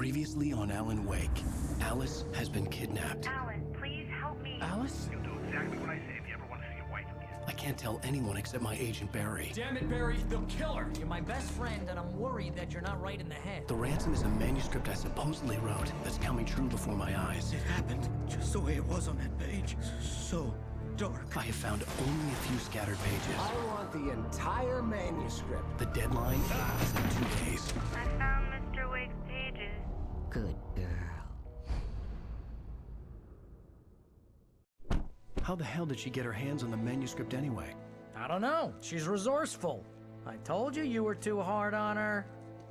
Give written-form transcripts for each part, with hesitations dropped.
Previously on Alan Wake, Alice has been kidnapped. Alan, please help me. Alice? You'll do exactly what I say if you ever want to see your wife again. I can't tell anyone except my agent Barry. Damn it, Barry, they'll kill her! You're my best friend, and I'm worried that you're not right in the head. The ransom is a manuscript I supposedly wrote that's coming true before my eyes. It happened just the way it was on that page. So dark. I have found only a few scattered pages. I want the entire manuscript. The deadline is in 2 days. I found Mr. Wake's pages. Good girl. How the hell did she get her hands on the manuscript anyway? I don't know. She's resourceful. I told you were too hard on her.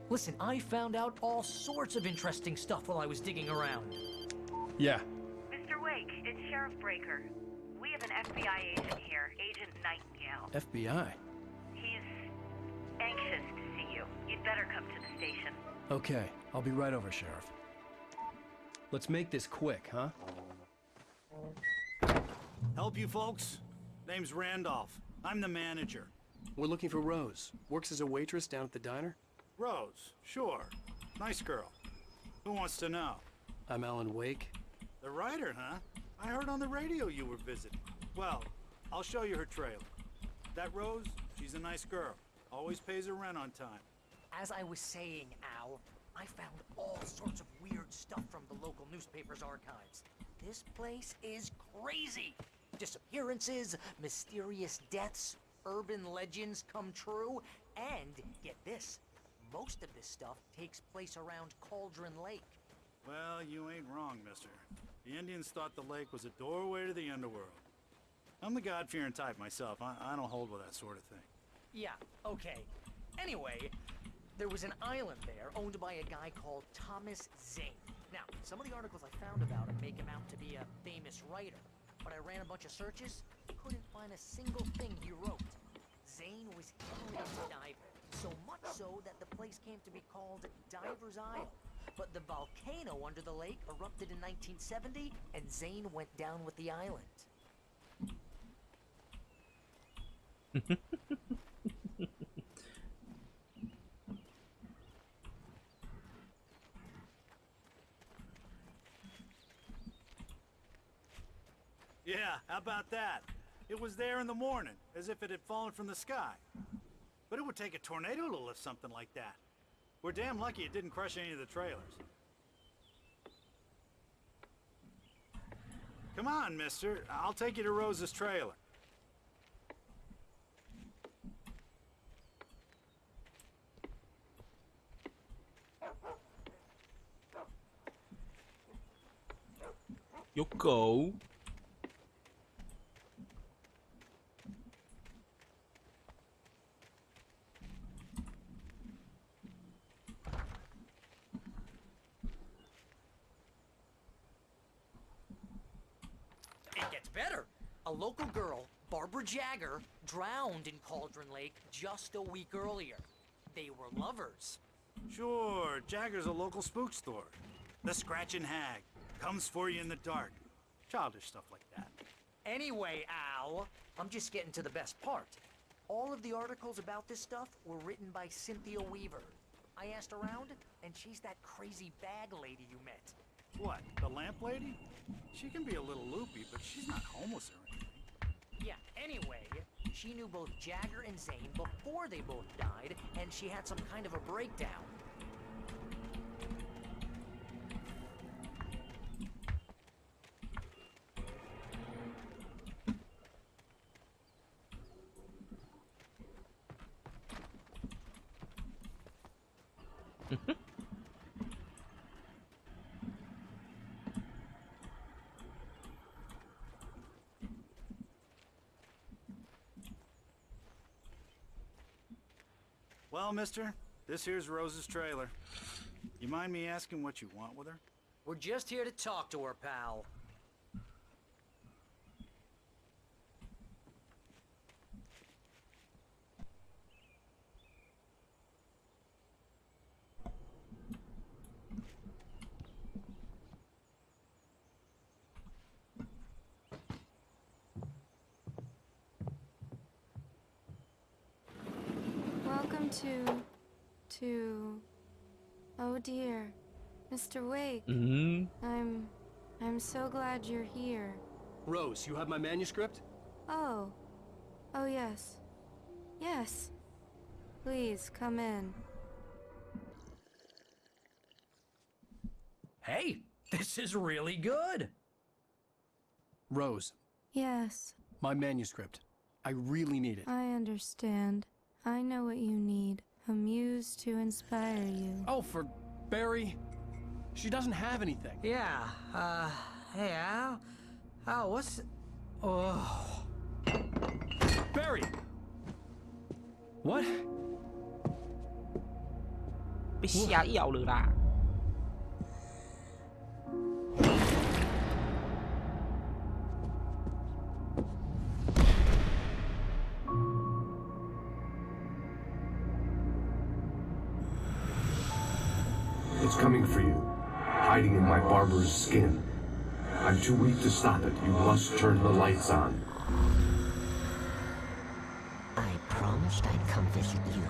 Listen, I found out all sorts of interesting stuff while I was digging around. Yeah. Mr. Wake, it's Sheriff Breaker. We have an FBI agent here, Agent Nightingale. FBI? He's anxious to see you. You'd better come to the station. Okay, I'll be right over, Sheriff. Let's make this quick, huh? Help you folks? Name's Randolph. I'm the manager. We're looking for Rose. Works as a waitress down at the diner. Rose, sure. Nice girl. Who wants to know? I'm Alan Wake. The writer, huh? I heard on the radio you were visiting. Well, I'll show you her trailer. That Rose, she's a nice girl. Always pays her rent on time. As I was saying, Al, I found all sorts of weird stuff from the local newspaper's archives. This place is crazy. Disappearances, mysterious deaths, urban legends come true, and get this, most of this stuff takes place around Cauldron Lake. Well, you ain't wrong, mister. The Indians thought the lake was a doorway to the underworld. I'm the God-fearing type myself. I don't hold with that sort of thing. Yeah, okay. Anyway, there was an island there owned by a guy called Thomas Zane. Now, some of the articles I found about him make him out to be a famous writer, but I ran a bunch of searches, couldn't find a single thing he wrote. Zane was heavily into diving, so much so that the place came to be called Diver's Isle. But the volcano under the lake erupted in 1970, and Zane went down with the island. Yeah, how about that? It was there in the morning, as if it had fallen from the sky. But it would take a tornado to lift something like that. We're damn lucky it didn't crush any of the trailers. Come on, mister. I'll take you to Rose's trailer. You go. It gets better. A local girl, Barbara Jagger, drowned in Cauldron Lake just a week earlier. They were lovers. Sure, Jagger's a local spook store. The Scratching Hag. Comes for you in the dark. Childish stuff like that. Anyway, Al, I'm just getting to the best part. All of the articles about this stuff were written by Cynthia Weaver. I asked around, and she's that crazy bag lady you met. What, the lamp lady? She can be a little loopy, but she's not homeless or anything. Yeah, anyway, she knew both Jagger and Zane before they both died, and she had some kind of a breakdown. Well, mister, this here's Rose's trailer. You mind me asking what you want with her? We're just here to talk to her, pal. Welcome to... Oh dear. Mr. Wake. I'm so glad you're here. Rose, you have my manuscript? Oh. Oh, yes. Yes. Please, come in. Hey, this is really good. Rose, Yes, my manuscript. I really need it. I understand. I know what you need. A muse to inspire you. Oh, for Barry? She doesn't have anything. Yeah, hey, Al? Oh, what's... Oh... Barry! What? 被下药了啦！ It's coming for you, hiding in my barber's skin. I'm too weak to stop it. You must turn the lights on. I promised I'd come visit you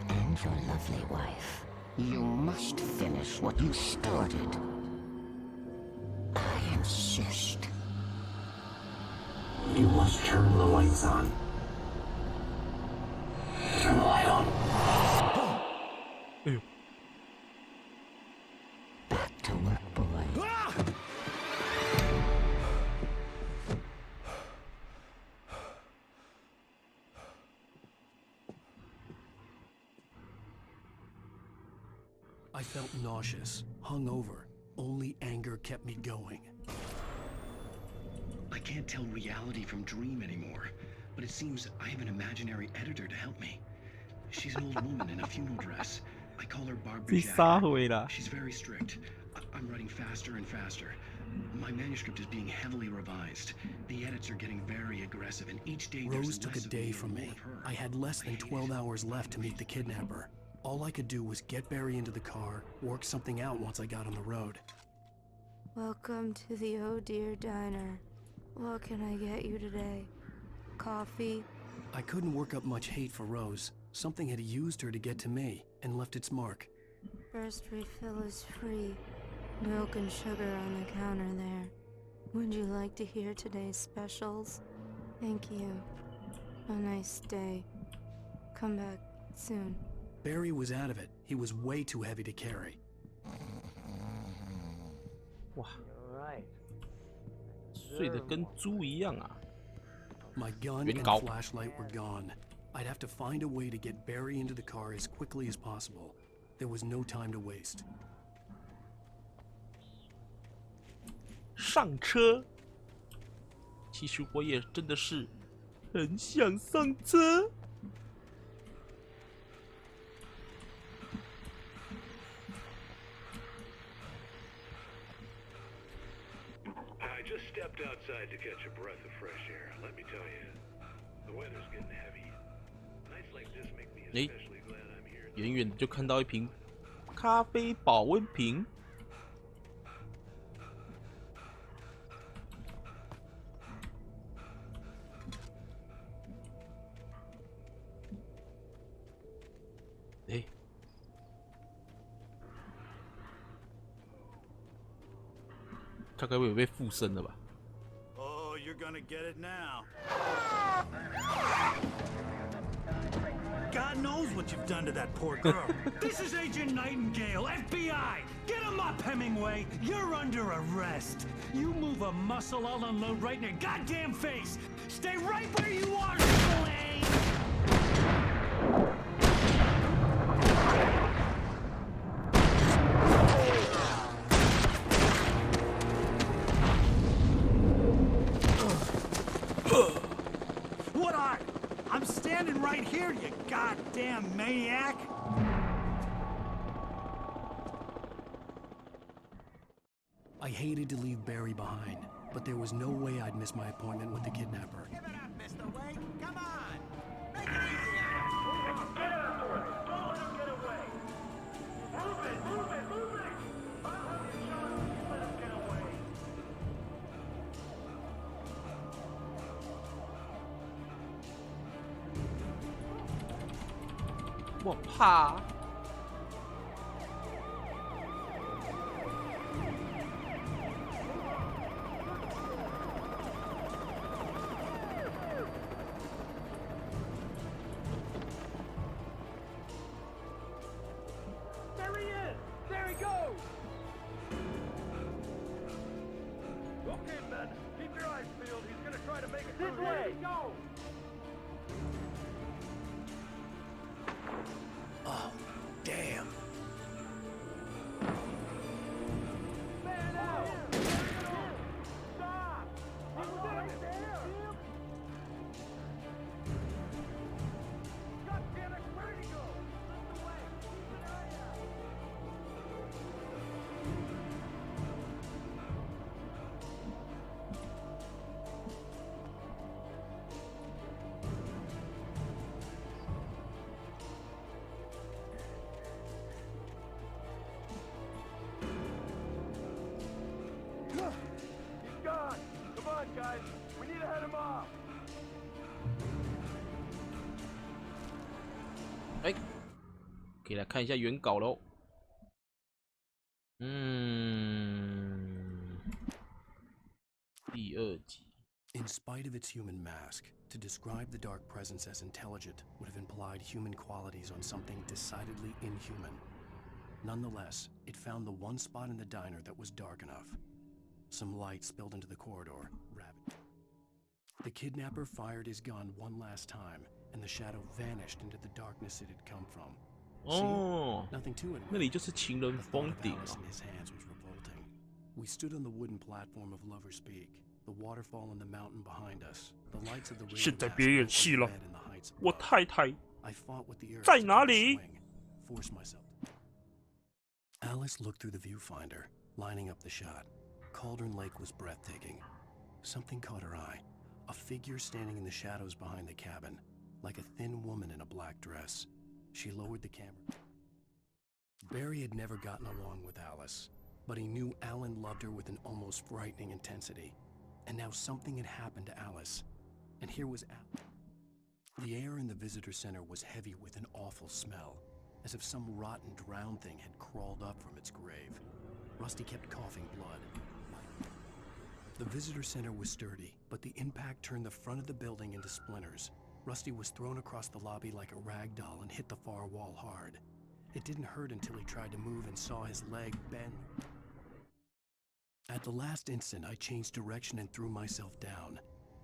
and your lovely wife. You must finish what you started. I insist. You must turn the lights on. Turn the light on. Back to work, boy. I felt nauseous, hungover. Only anger kept me going. I can't tell reality from dream anymore, but it seems I have an imaginary editor to help me. She's an old woman in a funeral dress. I call her Barbara Jack. She's very strict. I'm writing faster and faster. My manuscript is being heavily revised. The edits are getting very aggressive, and each day Rose took a day from me. I had less than 12 hours left to meet the kidnapper. All I could do was get Barry into the car, work something out once I got on the road. Welcome to the Oh Dear Diner. What can I get you today? Coffee? I couldn't work up much hate for Rose. Something had used her to get to me and left its mark. First refill is free. Milk and sugar on the counter there. Would you like to hear today's specials? Thank you. A nice day. Come back soon. Barry was out of it. He was way too heavy to carry. 哇，睡得跟猪一样啊！ My gun and flashlight were gone. I'd have to find a way to get Barry into the car as quickly as possible. There was no time to waste. 上车。其实我也真的是很想上车。 I just stepped outside to catch a breath of fresh air. Let me tell you, the weather's getting heavy. Nights like this make me especially glad I'm here. 远远的就看到一瓶咖啡保温瓶。哎，他该不会有被附身了吧？ Oh, you're gonna get it now. God knows what you've done to that poor girl. This is Agent Nightingale, FBI! Get him up, Hemingway! You're under arrest. You move a muscle, I'll unload right in your goddamn face! Stay right where you are, Spillane! What are? I'm standing right here, you goddamn maniac! I hated to leave Barry behind, but there was no way I'd miss my appointment with the kidnapper. Give it up, Mr. Wake. Come on. Make it Get after it! Don't let him get away! Move it! Move it! Move it! I'll have you shot if you let him get away! 我怕。to make it this way. Go. Oh, damn. Man out. Stop. He's right there. God damn it, where did he go? Slip away. Keep an eye out. He's gone. Come on, guys. We need to head him off. 哎，可以来看一下原稿喽。第2集。In spite of its human mask, to describe the dark presence as intelligent would have implied human qualities on something decidedly inhuman. Nonetheless, it found the one spot in the diner that was dark enough. Some light spilled into the corridor. The kidnapper fired his gun one last time, and the shadow vanished into the darkness it had come from. 哦， Nothing to it. 那里就是情人 The 峰 thought of 顶 Alice 啊。 in his hands was revolting. We stood on the wooden platform of Lover's Peak, the waterfall and the mountain behind us, the lights of the 现在别演戏了，我太太 I fought with the urge 在 to 哪 take a 里？ swing, force myself. Alice looked through the viewfinder, lining up the shot. Cauldron Lake was breathtaking. Something caught her eye. A figure standing in the shadows behind the cabin, like a thin woman in a black dress. She lowered the camera. Barry had never gotten along with Alice, but he knew Alan loved her with an almost frightening intensity. And now something had happened to Alice. And here was Alice. The air in the visitor center was heavy with an awful smell, as if some rotten drowned thing had crawled up from its grave. Rusty kept coughing blood. The visitor center was sturdy, but the impact turned the front of the building into splinters. Rusty was thrown across the lobby like a rag doll and hit the far wall hard. It didn't hurt until he tried to move and saw his leg bend. At the last instant, I changed direction and threw myself down.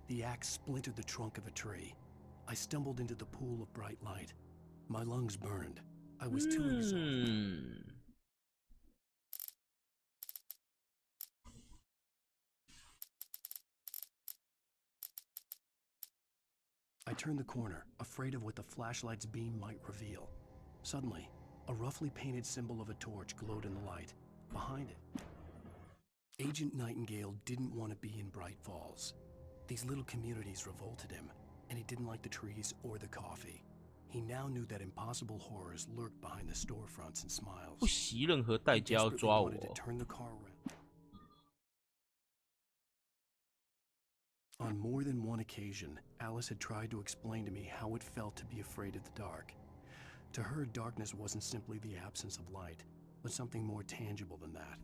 The axe splintered the trunk of a tree. I stumbled into the pool of bright light. My lungs burned. I was too exhausted. I turned the corner, afraid of what the flashlight's beam might reveal. Suddenly, a roughly painted symbol of a torch glowed in the light. Behind it, Agent Nightingale didn't want to be in Bright Falls. These little communities revolted him, and he didn't like the trees or the coffee. He now knew that impossible horrors lurked behind the storefronts and smiles. 不惜任何代价要抓我。 He desperately wanted to turn the car around. On more than one occasion, Alice had tried to explain to me how it felt to be afraid of the dark. To her, darkness wasn't simply the absence of light, but something more tangible than that.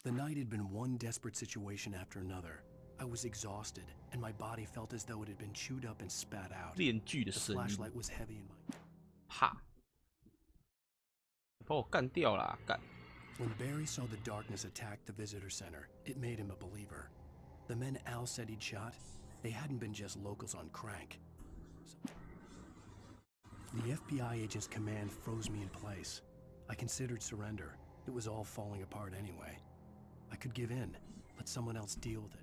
The night had been one desperate situation after another. I was exhausted, and my body felt as though it had been chewed up and spat out. 链锯的 The 声音， flashlight was heavy in my... 啪！把我干掉啦！干！ When Barry saw the darkness attack the visitor center, it made him a believer. The men Al said he'd shot, they hadn't been just locals on crank. The FBI agent's command froze me in place. I considered surrender. It was all falling apart anyway. I could give in, let someone else deal with it.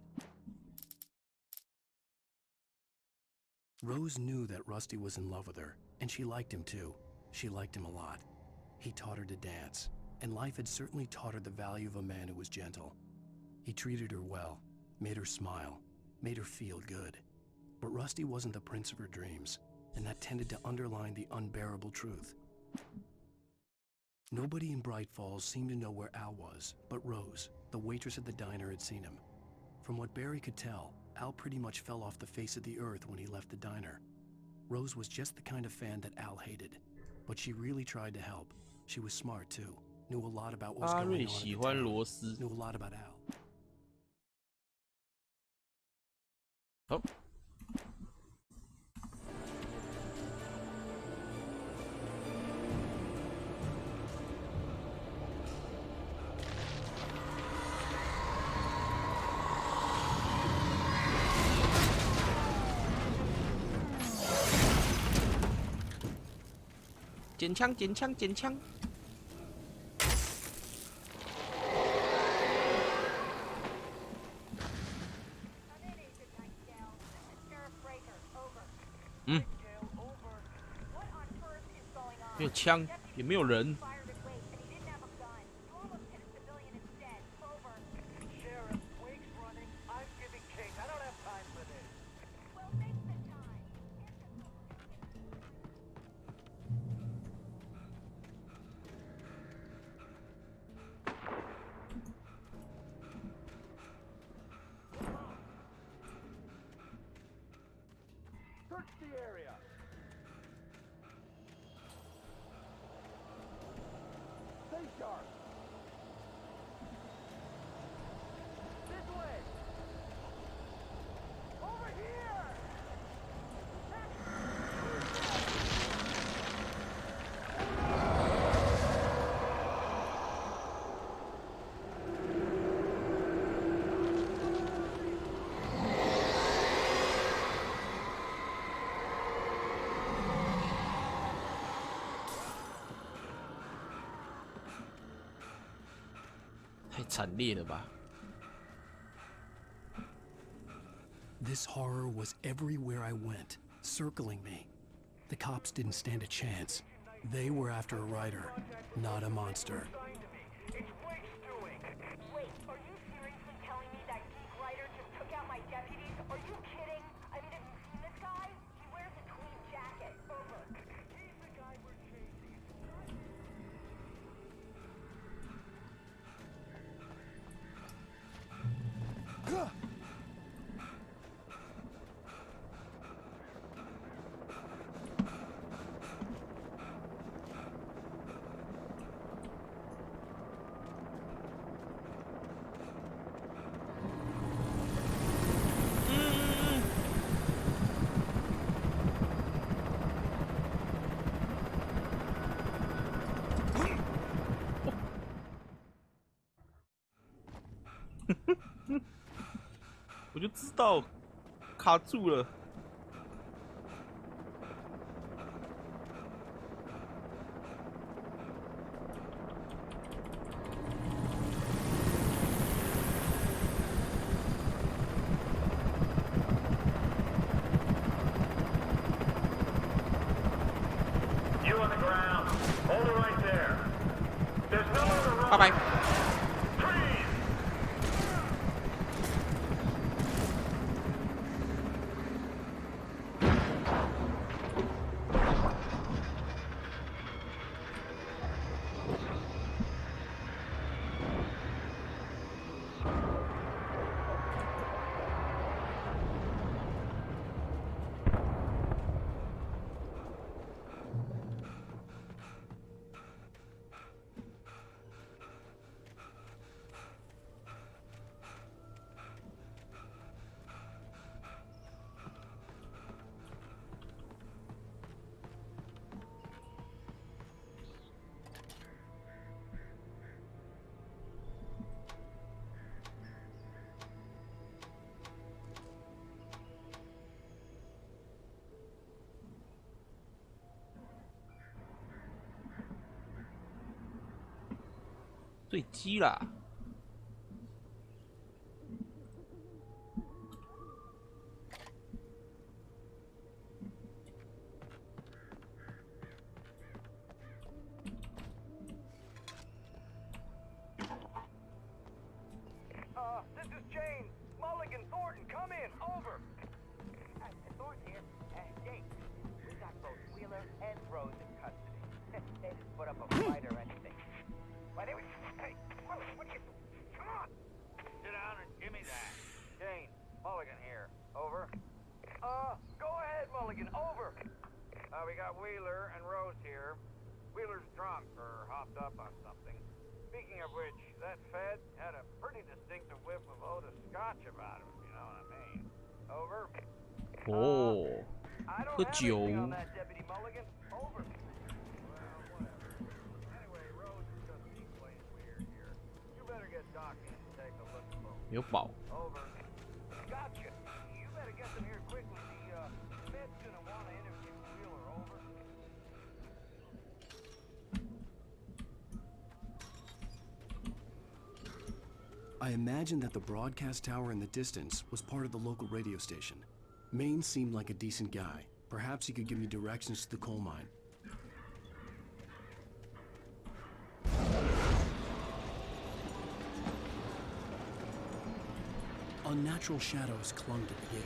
Rose knew that Rusty was in love with her, and she liked him too. She liked him a lot. He taught her to dance, and life had certainly taught her the value of a man who was gentle. He treated her well, made her smile, made her feel good. But Rusty wasn't the prince of her dreams, and that tended to underline the unbearable truth. Nobody in Bright Falls seemed to know where Al was, but Rose, the waitress at the diner, had seen him. From what Barry could tell, Al pretty much fell off the face of the earth when he left the diner. Rose was just the kind of fan that Al hated, but she really tried to help. She was smart too, knew a lot about what was 阿 going 瑞 on 喜 in 欢 the 罗 town, 斯。 knew a lot about Al. 好。捡枪，捡枪，捡枪！嗯，没有枪，也没有人。 Search the area. Stay sharp. This way. Over here. 太惨烈了吧！ This horror was everywhere I went, circling me. The cops didn't stand a chance. They were after a writer, not a monster. Wait, are you seriously telling me that geek writer just took out my deputies? Are you kidding? I mean, have you seen this guy? He wears a tweed jacket. Over. He's the guy we're chasing.我就知道卡住了。拜拜。坠机啦！This is Jane. Mulligan, Thornton, come in. Over. Thornton here. Jane, we got both Wheeler and Rose in custody. They didn't put up a fight or anything. Why they were... Hey, Mulligan, what are you... Come on. Sit down and give me that. Jane, Mulligan here. Over. Go ahead, Mulligan. Over. We got Wheeler and Rose here. Wheeler's drunk or hopped up on something. Speaking of which, that Fed had a pretty distinctive whiff of Oda Scotch about him, you know what I mean. Over. 哦，喝酒。 On that, Deputy Mulligan. Over. Well, whatever. Anyway, Rose is just me playing weird here. You better get Doc in and take a look at both. 没有宝。 Over. Gotcha. You better get them here quickly. The Fed's gonna want to interview Wheeler. Over. I imagined that the broadcast tower in the distance was part of the local radio station. Maine seemed like a decent guy. Perhaps he could give me directions to the coal mine. Unnatural shadows clung to the gate.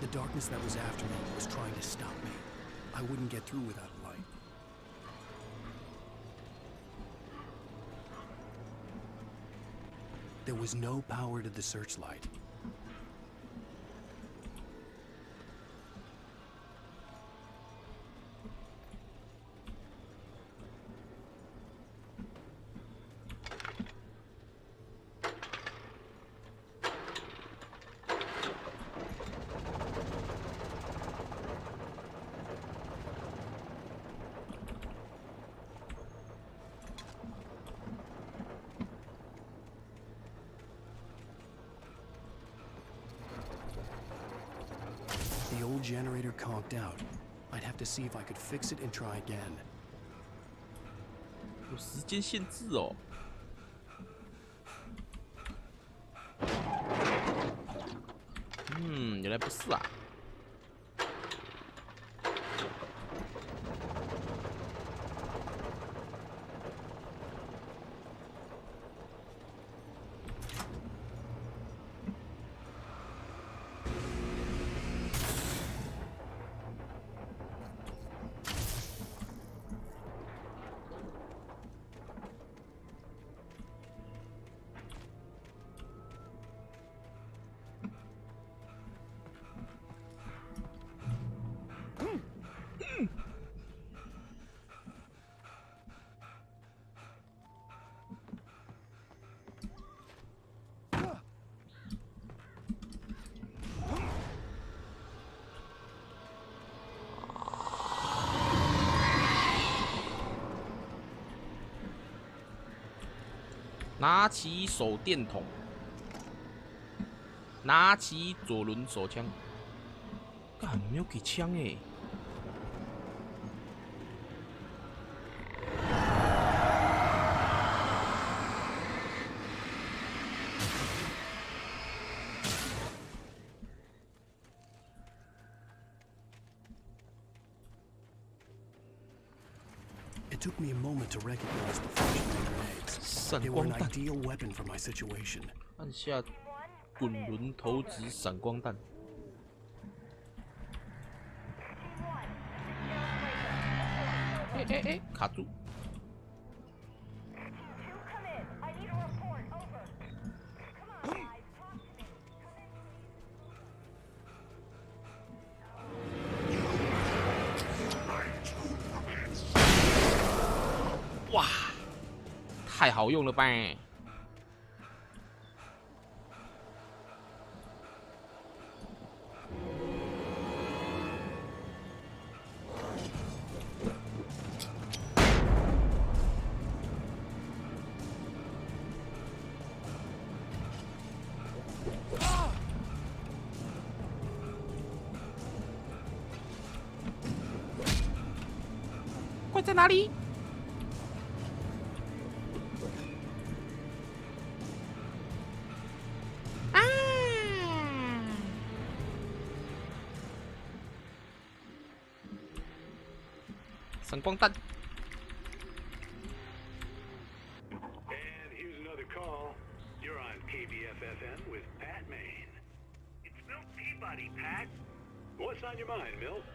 The darkness that was after me was trying to stop me. I wouldn't get through without a light. There was no power to the searchlight. The old generator conked out. I'd have to see if I could fix it and try again. 有时间限制哦。原来不是啊。拿起手电筒，拿起左轮手枪。干，没有给枪哎！ It took me a moment to recognize the flashing grenades. They were an ideal weapon for my situation. 按下滚轮投掷闪光弹。哎，卡住！哇，太好用了吧！怪在哪里？ 闪光弹。And here's another call. You're on KBFFM with Pat Maine. It's Milt Peabody, Pat. What's on your mind, Milt?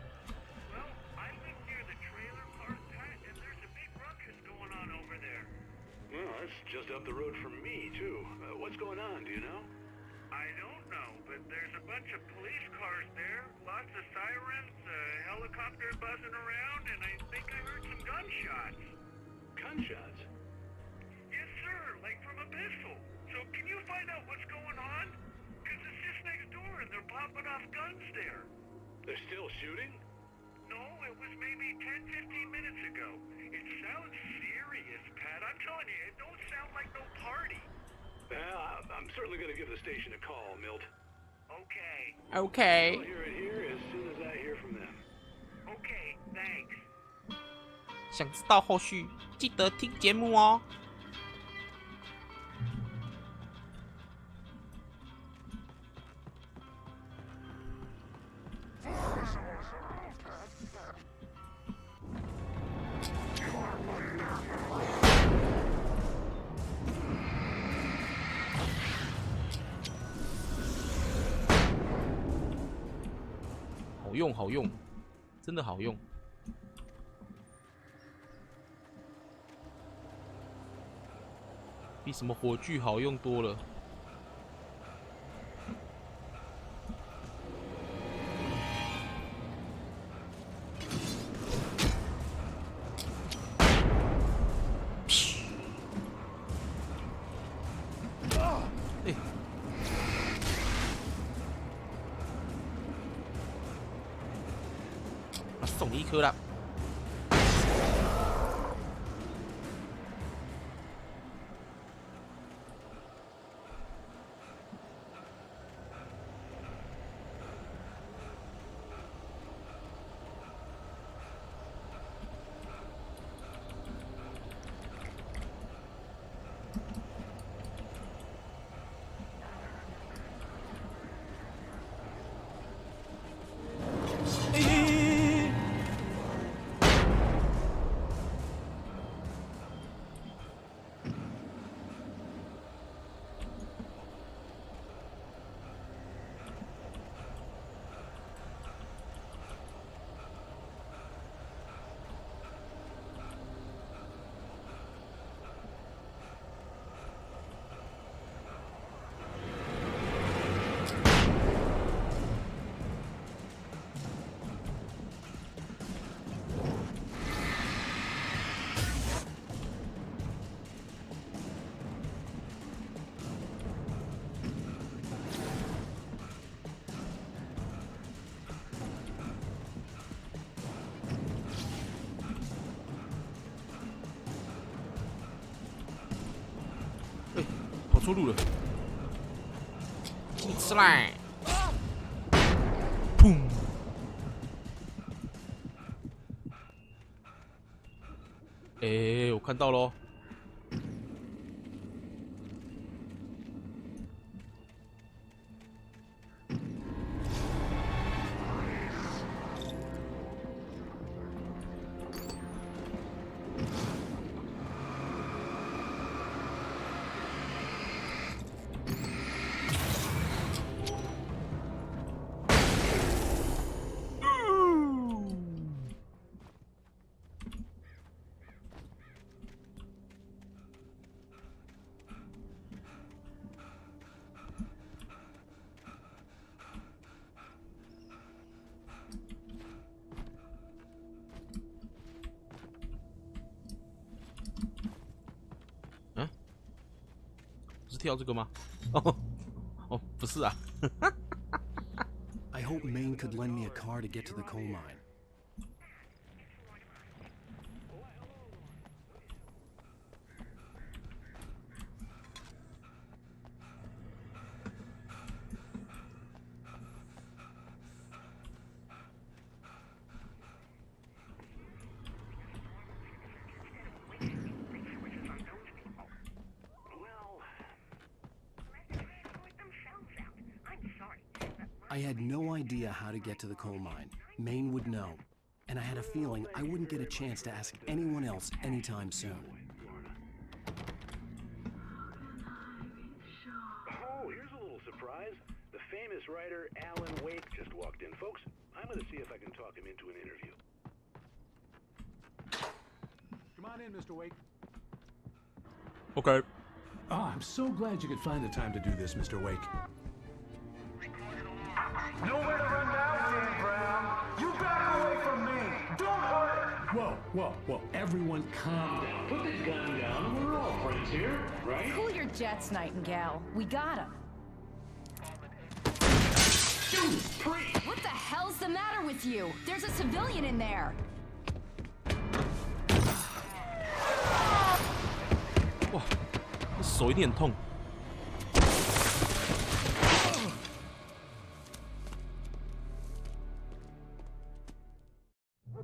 Well, I live near the trailer park, Pat, and there's a big ruckus going on over there. Well, that's just up the road from me, too. What's going on, do you know? I don't know, but there's a bunch of police cars there, lots of sirens, helicopter buzzing around, and I think I heard some gunshots. Gunshots? Yes, sir, like from a pistol. So can you find out what's going on? Because it's just next door and they're popping off guns there. They're still shooting? No, it was maybe 10, 15 minutes ago. It sounds serious, Pat. I'm telling you, it don't sound like no party. Well, I'm certainly going to give the station a call, Milt. Okay. Okay. I'll hear it here as soon as I hear from them. Okay, thanks. 想知道后续，记得听节目哦。好用，好用，真的好用。比什么火炬好用多了。送你一颗了。跑错路了，你吃来！砰！我看到喽。是跳这个吗？哦，不是啊。I hope Maine could lend me a car to get to the coal mine. I had no idea how to get to the coal mine. Maine would know. And I had a feeling I wouldn't get a chance to ask anyone else anytime soon. Oh, here's a little surprise. The famous writer Alan Wake just walked in. Folks, I'm going to see if I can talk him into an interview. Come on in, Mr. Wake. Okay. Oh, I'm so glad you could find the time to do this, Mr. Wake. Nowhere to run now, Dan Brown. You back away from me. Don't hurt her. Whoa, whoa, whoa. Everyone calm down. Put the gun down. We're all friends here, right? Cool your jets, Nightingale. We got him. What the hell's the matter with you? There's a civilian in there. 哇，手一定很痛。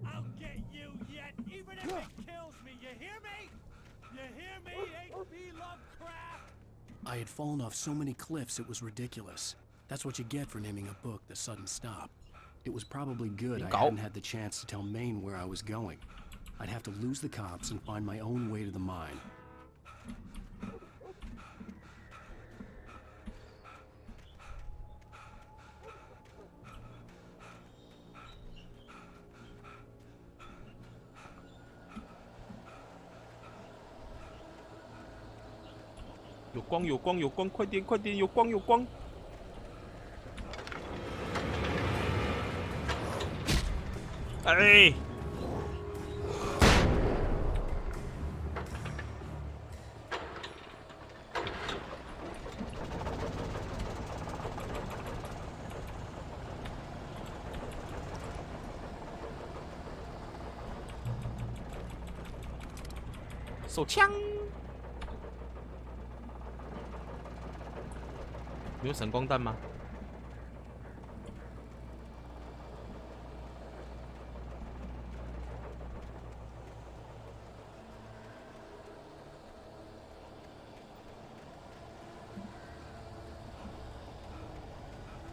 I'll get you yet, even if it kills me. You hear me? You hear me, H.P. Lovecraft? I had fallen off so many cliffs it was ridiculous. That's what you get for naming a book The Sudden Stop. It was probably good I hadn't had the chance to tell Maine where I was going. I'd have to lose the cops and find my own way to the mine. 有光有光有光，快点快点，有光有光！哎！手枪。没有闪光弹吗？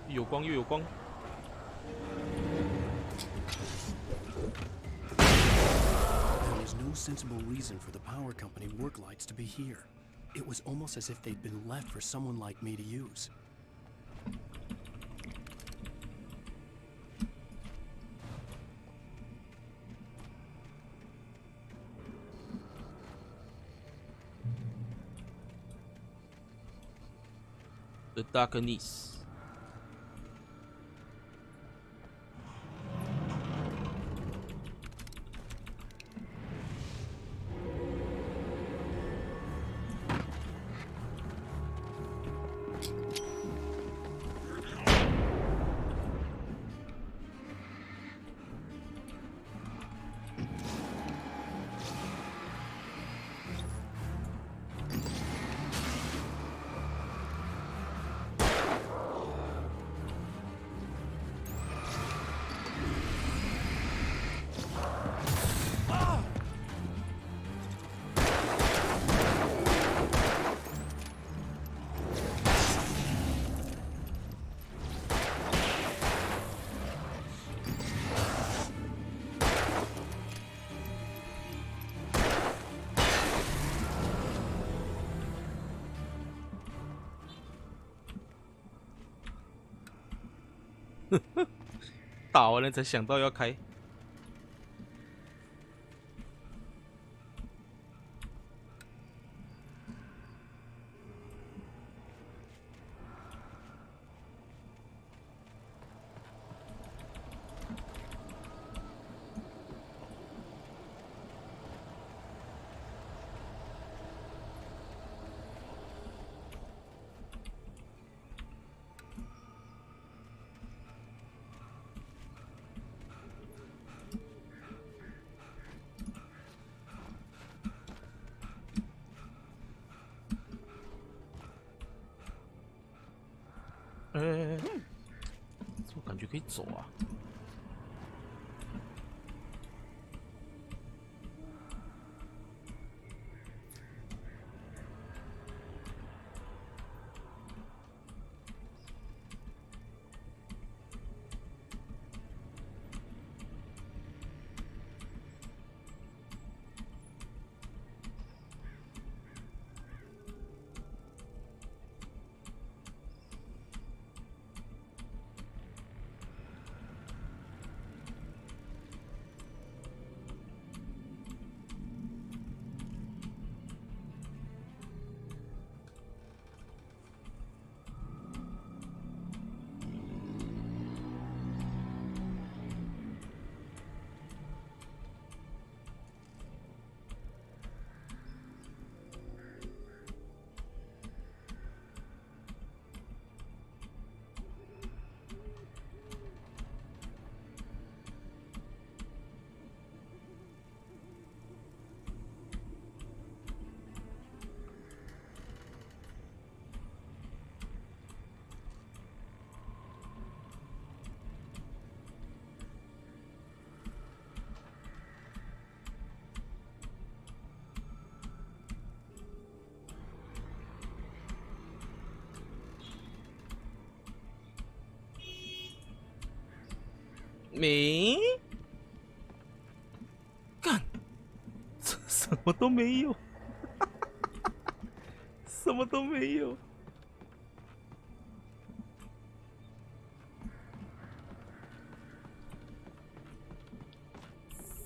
有光又有光。There was no sensible reason for the power company work lights to be here. It was almost as if they'd been left for someone like me to use. The darkness. 打完了才想到要开。我感觉可以走啊。没，干，这什么都没有，什么都没有。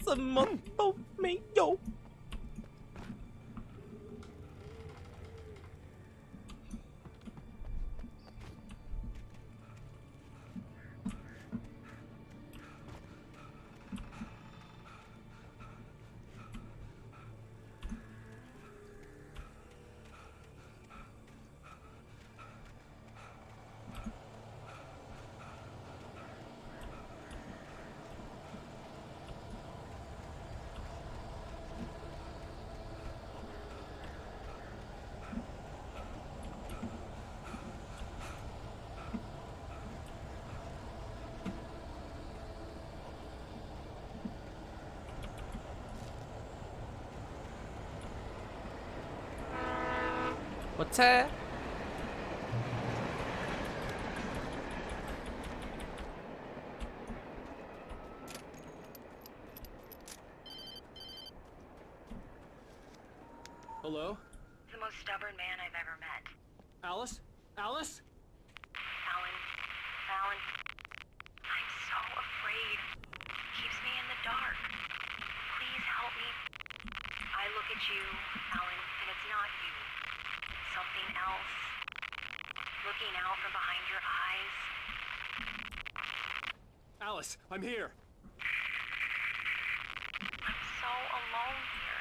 什么都没有。车。Hello? The most stubborn man I've ever met. Alice? Alice? Alan, I'm so afraid. He keeps me in the dark. Please help me. I look at you, Alan, and it's not you. It's something else. Looking out from behind your eyes. Alice, I'm here. I'm so alone here.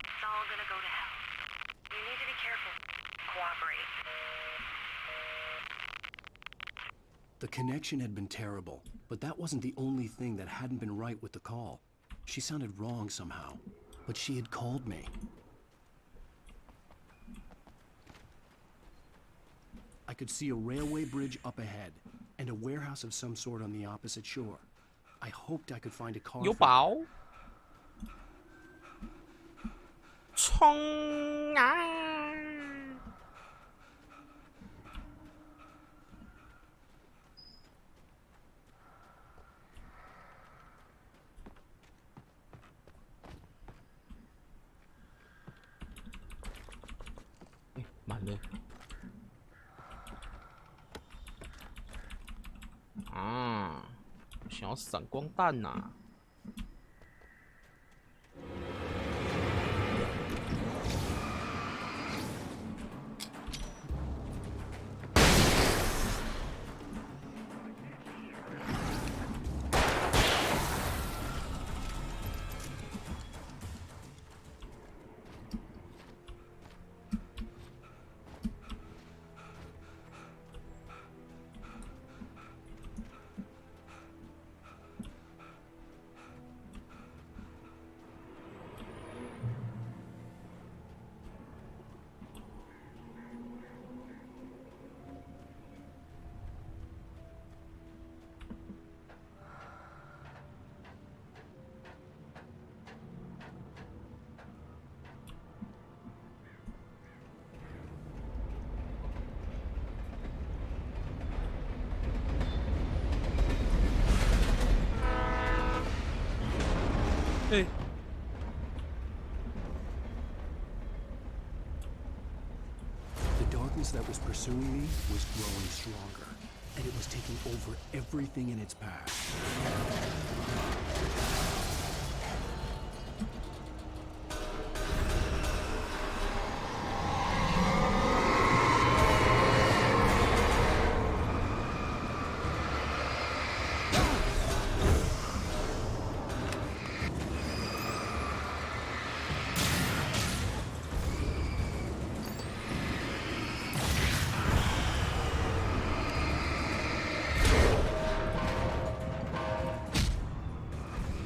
It's all gonna go to hell. You need to be careful. Cooperate. The connection had been terrible, but that wasn't the only thing that hadn't been right with the call. She sounded wrong somehow, but she had called me. I could see a railway bridge up ahead, and a warehouse of some sort on the opposite shore. I hoped I could find a car. 有宝。冲啊！满了。啊，想要闪光弹呐！哎。 The darkness that was pursuing me was growing stronger, and it was taking over everything in its path.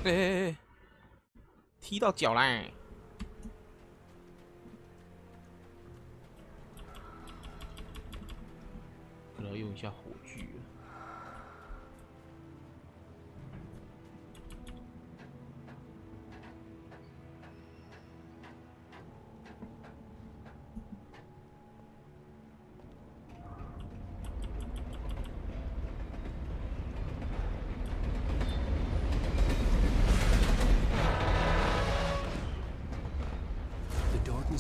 哎，踢到脚啦！可能要用一下火炬了。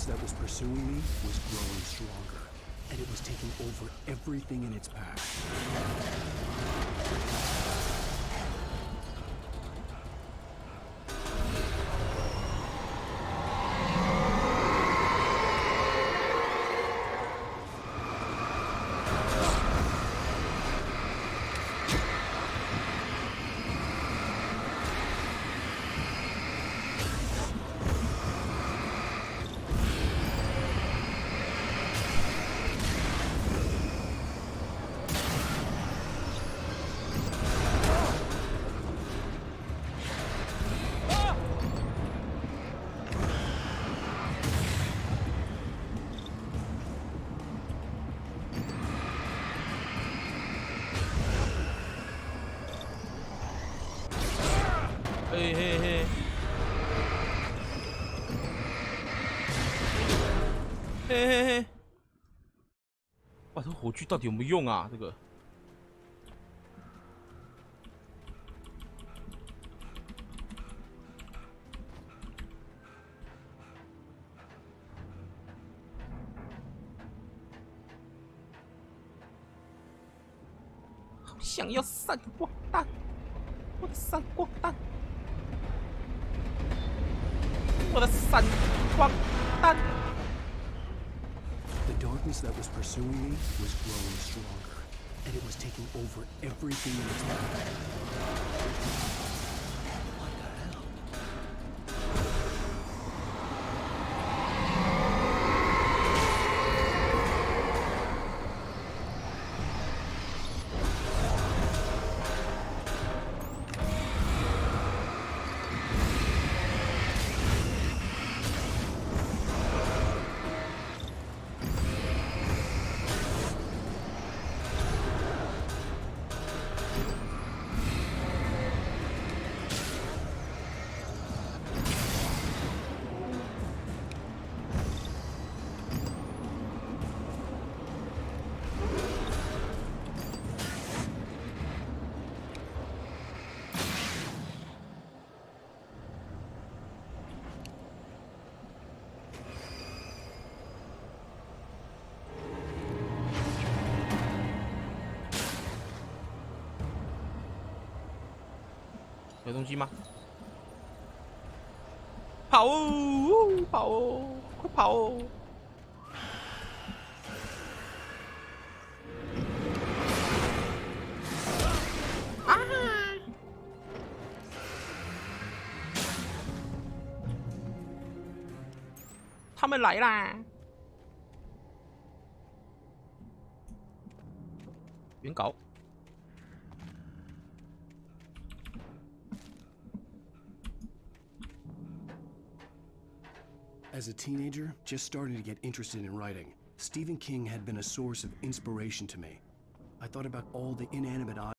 That was pursuing me was growing stronger, and it was taking over everything in its path. 哇，这火炬到底有没有用啊？这个。好想要闪光弹，我的闪光弹，我的闪光弹。 The darkness that was pursuing me was growing stronger, and it was taking over everything in its path. What the hell?有东西吗？跑哦，跑哦，快跑哦！啊！他们来啦！原稿。 As a teenager, just starting to get interested in writing, Stephen King had been a source of inspiration to me. I thought about all the inanimate